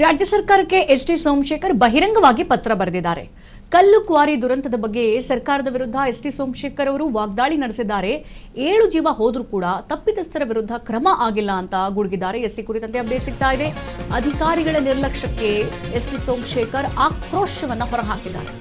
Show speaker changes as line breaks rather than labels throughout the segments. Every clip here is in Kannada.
ರಾಜ್ಯ ಸರ್ಕಾರಕ್ಕೆ ಎಸ್ಟಿ ಸೋಮಶೇಖರ್ ಬಹಿರಂಗವಾಗಿ ಪತ್ರ ಬರೆದಿದ್ದಾರೆ. ಕಲ್ಲು ಕ್ವಾರಿ ದುರಂತದ ಬಗ್ಗೆ ಸರ್ಕಾರದ ವಿರುದ್ಧ ಎಸ್ಟಿ ಸೋಮಶೇಖರ್ ಅವರು ವಾಗ್ದಾಳಿ ನಡೆಸಿದ್ದಾರೆ. 7 ಜೀವ ಹೋದ್ರೂ ಕೂಡ ತಪ್ಪಿತಸ್ಥರ ವಿರುದ್ಧ ಕ್ರಮ ಆಗಿಲ್ಲ ಅಂತ ಗುಡುಗಿದ್ದಾರೆ. ಎಸ್ಟಿ ಕುರಿತಂತೆ ಅಪ್ಡೇಟ್ ಸಿಗ್ತಾ ಇದೆ. ಅಧಿಕಾರಿಗಳ ನಿರ್ಲಕ್ಷ್ಯಕ್ಕೆ ಎಸ್ಟಿ ಸೋಮಶೇಖರ್ ಆಕ್ರೋಶವನ್ನ ಹೊರಹಾಕಿದ್ದಾರೆ.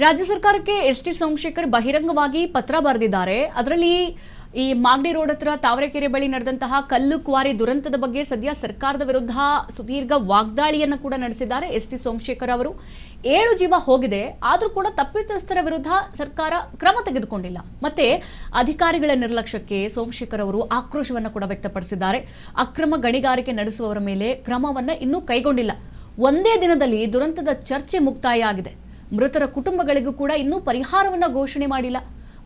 ರಾಜ್ಯ ಸರ್ಕಾರಕ್ಕೆ ಎಸ್ಟಿ ಸೋಮಶೇಖರ್ ಬಹಿರಂಗವಾಗಿ ಪತ್ರ ಬರೆದಿದ್ದಾರೆ. ಅದರಲ್ಲಿ ಈ ಮಾಗಡಿ ರೋಡ್ ಹತ್ರ ತಾವರೆಕೆರೆ ಬಳಿ ನಡೆದಂತಹ ಕಲ್ಲು ಕ್ವಾರಿ ದುರಂತದ ಬಗ್ಗೆ ಸದ್ಯ ಸರ್ಕಾರದ ವಿರುದ್ಧ ಸುದೀರ್ಘ ವಾಗ್ದಾಳಿಯನ್ನು ಕೂಡ ನಡೆಸಿದ್ದಾರೆ ಎಸ್ಟಿ ಸೋಮಶೇಖರ್ ಅವರು. 7 ಜೀವ ಹೋಗಿದೆ, ಆದರೂ ಕೂಡ ತಪ್ಪಿತಸ್ಥರ ವಿರುದ್ಧ ಸರ್ಕಾರ ಕ್ರಮ ತೆಗೆದುಕೊಂಡಿಲ್ಲ. ಮತ್ತೆ ಅಧಿಕಾರಿಗಳ ನಿರ್ಲಕ್ಷ್ಯಕ್ಕೆ ಸೋಮಶೇಖರ್ ಅವರು ಆಕ್ರೋಶವನ್ನು ಕೂಡ ವ್ಯಕ್ತಪಡಿಸಿದ್ದಾರೆ. ಅಕ್ರಮ ಗಣಿಗಾರಿಕೆ ನಡೆಸುವವರ ಮೇಲೆ ಕ್ರಮವನ್ನು ಇನ್ನೂ ಕೈಗೊಂಡಿಲ್ಲ. ಒಂದೇ ದಿನದಲ್ಲಿ ದುರಂತದ ಚರ್ಚೆ ಮುಕ್ತಾಯ ಆಗಿದೆ. ಮೃತರ ಕುಟುಂಬಗಳಿಗೂ ಕೂಡ ಇನ್ನೂ ಪರಿಹಾರವನ್ನ ಘೋಷಣೆ ಮಾಡಿಲ್ಲ.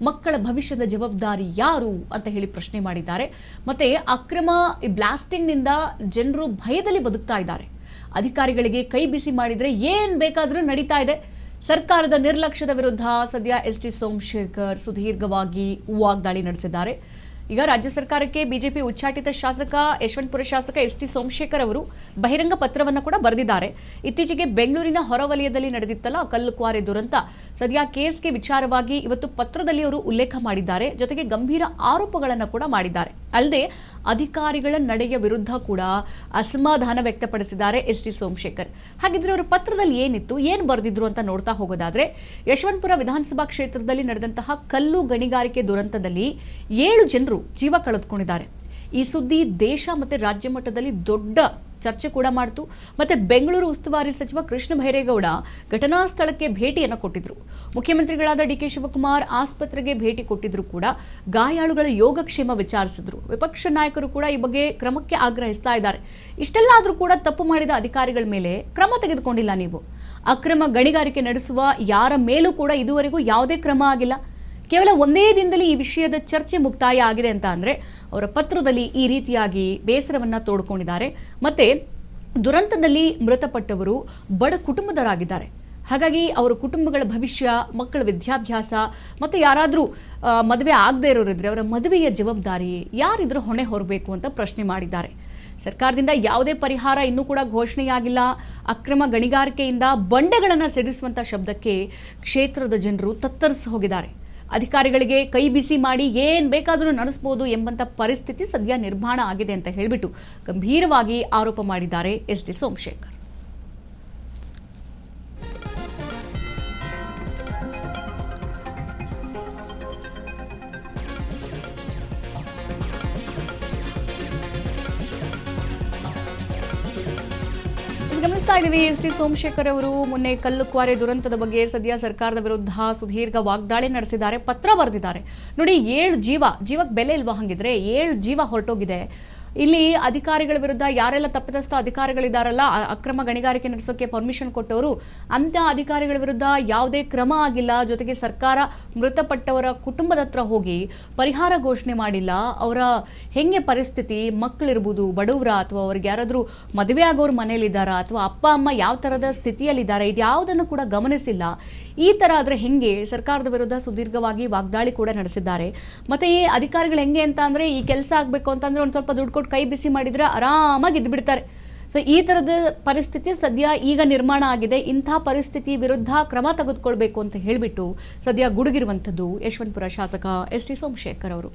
ಮಕ್ಕಳ ಭವಿಷ್ಯದ ಜವಾಬ್ದಾರಿ ಯಾರು ಅಂತ ಹೇಳಿ ಪ್ರಶ್ನೆ ಮಾಡಿದ್ದಾರೆ. ಮತ್ತೆ ಅಕ್ರಮ ಬ್ಲಾಸ್ಟಿಂಗ್ ನಿಂದ ಜನರು ಭಯದಲ್ಲಿ ಬದುಕ್ತಾ ಇದ್ದಾರೆ. ಅಧಿಕಾರಿಗಳಿಗೆ ಕೈ ಬಿಸಿ ಮಾಡಿದ್ರೆ ಏನ್ ಬೇಕಾದ್ರೂ ನಡೀತಾ ಇದೆ. ಸರ್ಕಾರದ ನಿರ್ಲಕ್ಷ್ಯದ ವಿರುದ್ಧ ಸದ್ಯ ಎಸ್ಟಿ ಸೋಮಶೇಖರ್ ಸುದೀರ್ಘವಾಗಿ ವಾಗ್ದಾಳಿ ನಡೆಸಿದ್ದಾರೆ. ಈಗ ರಾಜ್ಯ ಸರ್ಕಾರಕ್ಕೆ ಬಿಜೆಪಿ ಉಚ್ಚಾಟಿತ ಶಾಸಕ ಯಶವಂತಪುರ ಶಾಸಕ ಎಸ್ಟಿ ಸೋಮಶೇಖರ್ ಅವರು ಬಹಿರಂಗ ಪತ್ರವನ್ನು ಕೂಡ ಬರೆದಿದ್ದಾರೆ. ಇತ್ತೀಚೆಗೆ ಬೆಂಗಳೂರಿನ ಹೊರವಲಯದಲ್ಲಿ ನಡೆದಿತ್ತಲ್ಲ ಕಲ್ಲು ಕ್ವಾರಿ ದುರಂತ, ಸದ್ಯ ಕೇಸ್ಗೆ ವಿಚಾರವಾಗಿ ಇವತ್ತು ಪತ್ರದಲ್ಲಿ ಅವರು ಉಲ್ಲೇಖ ಮಾಡಿದ್ದಾರೆ. ಜೊತೆಗೆ ಗಂಭೀರ ಆರೋಪಗಳನ್ನು ಕೂಡ ಮಾಡಿದ್ದಾರೆ. ಅಲ್ಲದೆ ಅಧಿಕಾರಿಗಳ ನಡೆಯ ವಿರುದ್ಧ ಕೂಡ ಅಸಮಾಧಾನ ವ್ಯಕ್ತಪಡಿಸಿದ್ದಾರೆ ಎಸ್ಟಿ ಸೋಮಶೇಖರ್. ಹಾಗಿದ್ರೆ ಅವರ ಪತ್ರದಲ್ಲಿ ಏನಿತ್ತು, ಏನು ಬರೆದಿದ್ರು ಅಂತ ನೋಡ್ತಾ ಹೋಗೋದಾದ್ರೆ, ಯಶವಂತಪುರ ವಿಧಾನಸಭಾ ಕ್ಷೇತ್ರದಲ್ಲಿ ನಡೆದಂತಹ ಕಲ್ಲು ಗಣಿಗಾರಿಕೆ ದುರಂತದಲ್ಲಿ 7 ಜನರು ಜೀವ ಕಳೆದುಕೊಂಡಿದ್ದಾರೆ. ಈ ಸುದ್ದಿ ದೇಶ ಮತ್ತೆ ರಾಜ್ಯ ಮಟ್ಟದಲ್ಲಿ ದೊಡ್ಡ ಚರ್ಚೆ ಕೂಡ ಮಾಡಿತು. ಮತ್ತೆ ಬೆಂಗಳೂರು ಉಸ್ತುವಾರಿ ಸಚಿವ ಕೃಷ್ಣ ಬೈರೇಗೌಡ ಘಟನಾ ಸ್ಥಳಕ್ಕೆ ಭೇಟಿಯನ್ನು ಕೊಟ್ಟಿದ್ರು. ಮುಖ್ಯಮಂತ್ರಿಗಳಾದ ಡಿಕೆ ಶಿವಕುಮಾರ್ ಆಸ್ಪತ್ರೆಗೆ ಭೇಟಿ ಕೊಟ್ಟಿದ್ರು ಕೂಡ ಗಾಯಾಳುಗಳ ಯೋಗಕ್ಷೇಮ ವಿಚಾರಿಸಿದ್ರು. ವಿಪಕ್ಷ ನಾಯಕರು ಕೂಡ ಈ ಬಗ್ಗೆ ಕ್ರಮಕ್ಕೆ ಆಗ್ರಹಿಸ್ತಾ ಇದ್ದಾರೆ. ಇಷ್ಟೆಲ್ಲ ಆದ್ರೂ ಕೂಡ ತಪ್ಪು ಮಾಡಿದ ಅಧಿಕಾರಿಗಳ ಮೇಲೆ ಕ್ರಮ ತೆಗೆದುಕೊಂಡಿಲ್ಲ ನೀವು. ಅಕ್ರಮ ಗಣಿಗಾರಿಕೆ ನಡೆಸುವ ಯಾರ ಮೇಲೂ ಕೂಡ ಇದುವರೆಗೂ ಯಾವುದೇ ಕ್ರಮ ಆಗಿಲ್ಲ. ಕೇವಲ ಒಂದೇ ದಿನದಲ್ಲಿ ಈ ವಿಷಯದ ಚರ್ಚೆ ಮುಕ್ತಾಯ ಆಗಿದೆ ಅಂತ ಅಂದ್ರೆ ಅವರ ಪತ್ರದಲ್ಲಿ ಈ ರೀತಿಯಾಗಿ ಬೇಸರವನ್ನ ತೋಡ್ಕೊಂಡಿದ್ದಾರೆ. ಮತ್ತೆ ದುರಂತದಲ್ಲಿ ಮೃತಪಟ್ಟವರು ಬಡ ಕುಟುಂಬದವರಾಗಿದ್ದಾರೆ. ಹಾಗಾಗಿ ಅವರ ಕುಟುಂಬಗಳ ಭವಿಷ್ಯ, ಮಕ್ಕಳ ವಿದ್ಯಾಭ್ಯಾಸ, ಮತ್ತೆ ಯಾರಾದರೂ ಮದುವೆ ಆಗದೆ ಇರೋರಿದ್ರೆ ಅವರ ಮದುವೆಯ ಜವಾಬ್ದಾರಿ ಯಾರಿದ್ರ ಹೊಣೆ ಹೊರಬೇಕು ಅಂತ ಪ್ರಶ್ನೆ ಮಾಡಿದ್ದಾರೆ. ಸರ್ಕಾರದಿಂದ ಯಾವುದೇ ಪರಿಹಾರ ಇನ್ನೂ ಕೂಡ ಘೋಷಣೆಯಾಗಿಲ್ಲ. ಅಕ್ರಮ ಗಣಿಗಾರಿಕೆಯಿಂದ ಬಂಡೆಗಳನ್ನು ಸಿಡಿಸುವಂತ ಶಬ್ದಕ್ಕೆ ಕ್ಷೇತ್ರದ ಜನರು ತತ್ತರಿಸಿ ಹೋಗಿದ್ದಾರೆ. ಅಧಿಕಾರಿಗಳಿಗೆ ಕೈ ಬಿಸಿ ಮಾಡಿ ಏನ್ ಬೇಕಾದರೂ ನಡೆಸಬಹುದು ಎಂಬಂತ ಪರಿಸ್ಥಿತಿ ಸದ್ಯ ನಿರ್ಮಾಣ ಆಗಿದೆ ಅಂತ ಹೇಳಿಬಿಟ್ಟು ಗಂಭೀರವಾಗಿ ಆರೋಪ ಮಾಡಿದ್ದಾರೆ ಎಸ್ಟಿ ಸೋಮಶೇಖರ್. ಗಮನಿಸ್ತಾ ಇದ್ದೀವಿ, ಎಸ್ಟಿ ಸೋಮಶೇಖರ್ ಅವರು ಮೊನ್ನೆ ಕಲ್ಲು ಕ್ವಾರಿ ದುರಂತದ ಬಗ್ಗೆ ಸದ್ಯ ಸರ್ಕಾರದ ವಿರುದ್ಧ ಸುದೀರ್ಘ ವಾಗ್ದಾಳಿ ನಡೆಸಿದ್ದಾರೆ, ಪತ್ರ ಬರೆದಿದ್ದಾರೆ. ನೋಡಿ, 7 ಜೀವಕ್ಕೆ ಬೆಲೆ ಇಲ್ವಾ? ಹಂಗಿದ್ರೆ 7 ಜೀವ ಹೊರಟೋಗಿದೆ. ಇಲ್ಲಿ ಅಧಿಕಾರಿಗಳ ವಿರುದ್ಧ ಯಾರೆಲ್ಲ ತಪ್ಪಿತಸ್ಥ ಅಧಿಕಾರಿಗಳಿದಾರಲ್ಲ, ಅಕ್ರಮ ಗಣಿಗಾರಿಕೆ ನಡೆಸೋಕೆ ಪರ್ಮಿಷನ್ ಕೊಟ್ಟವರು, ಅಂತ ಅಧಿಕಾರಿಗಳ ವಿರುದ್ಧ ಯಾವುದೇ ಕ್ರಮ ಆಗಿಲ್ಲ. ಜೊತೆಗೆ ಸರ್ಕಾರ ಮೃತಪಟ್ಟವರ ಕುಟುಂಬದ ಹತ್ರ ಹೋಗಿ ಪರಿಹಾರ ಘೋಷಣೆ ಮಾಡಿಲ್ಲ. ಅವರ ಹೆಂಗೆ ಪರಿಸ್ಥಿತಿ, ಮಕ್ಕಳಿರ್ಬೋದು, ಬಡವರ ಅಥವಾ ಅವ್ರಿಗೆ ಯಾರಾದರೂ ಮದುವೆ ಆಗೋರು ಮನೇಲಿದ್ದಾರಾ ಅಥವಾ ಅಪ್ಪ ಅಮ್ಮ ಯಾವ ಥರದ ಸ್ಥಿತಿಯಲ್ಲಿದ್ದಾರೆ, ಇದ್ಯಾವುದನ್ನು ಕೂಡ ಗಮನಿಸಿಲ್ಲ. ಈ ಥರ ಆದರೆ ಹೆಂಗೆ? ಸರ್ಕಾರದ ವಿರುದ್ಧ ಸುದೀರ್ಘವಾಗಿ ವಾಗ್ದಾಳಿ ಕೂಡ ನಡೆಸಿದ್ದಾರೆ. ಮತ್ತೆ ಈ ಅಧಿಕಾರಿಗಳು ಹೆಂಗೆ ಅಂತ ಅಂದರೆ, ಈ ಕೆಲಸ ಆಗಬೇಕು ಅಂತಂದರೆ ಒಂದು ಸ್ವಲ್ಪ ದುಡ್ಡು ಕೊಟ್ಟು ಕೈ ಬಿಸಿ ಮಾಡಿದರೆ ಆರಾಮಾಗಿ ಇದ್ಬಿಡ್ತಾರೆ. ಸೊ ಈ ಥರದ ಪರಿಸ್ಥಿತಿ ಸದ್ಯ ಈಗ ನಿರ್ಮಾಣ ಆಗಿದೆ. ಇಂಥ ಪರಿಸ್ಥಿತಿ ವಿರುದ್ಧ ಕ್ರಮ ತೆಗೆದುಕೊಳ್ಬೇಕು ಅಂತ ಹೇಳಿಬಿಟ್ಟು ಸದ್ಯ ಗುಡುಗಿರುವಂಥದ್ದು ಯಶವಂತಪುರ ಶಾಸಕ ಎಸ್ಟಿ ಸೋಮಶೇಖರ್ ಅವರು.